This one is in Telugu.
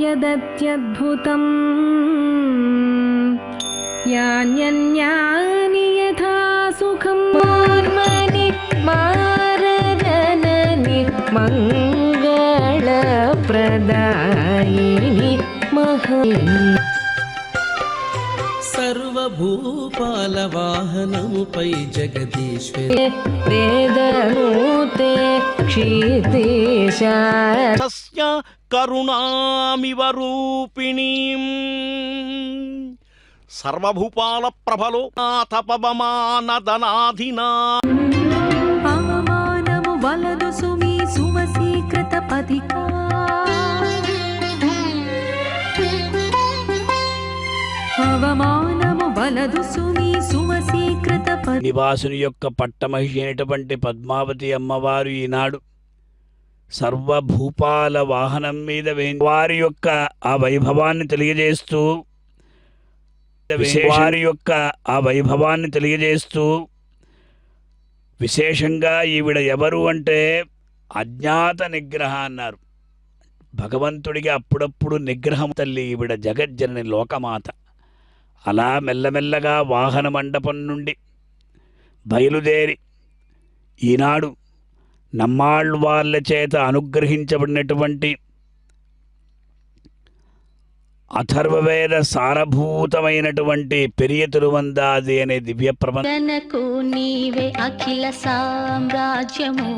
यदत्यद्भुतम् यान्यन्यानि यथा सुखं मार्मणि मारजननि मंगलप्रदायिनि महा సర్వభూపాలవాహనముపై జగదీశ్వరి వేదనూతే క్షితేశ తస్య కరుణామివ రూపిణీం సర్వభూపాల ప్రభలో తపవమానదనాధినా అవమానము వలదు సుమి సువసీకృత పథికా అవమానము వలదు సుమి సువసీకృత నివాసుని యొక్క పట్టమహిషి అయినటువంటి పద్మావతి అమ్మవారు ఈనాడు సర్వభూపాల వాహనం మీద వారి యొక్క ఆ వైభవాన్ని తెలియజేస్తూ విశేషంగా ఈవిడ ఎవరు అంటే అజ్ఞాత నిగ్రహ అన్నారు. భగవంతుడికి అప్పుడప్పుడు నిగ్రహం తల్లి ఈవిడ జగజ్జనని లోకమాత. అలా మెల్లమెల్లగా వాహన మండపం నుండి బయలుదేరి ఈనాడు నమ్మాళ్ళు వాళ్ళ చేత అనుగ్రహించబడినటువంటి అథర్వవేద సారభూతమైనటువంటి పెరియ తిరువందాది అనే దివ్య ప్రబంధనకు నీవే అఖిల సామ్రాజ్యము.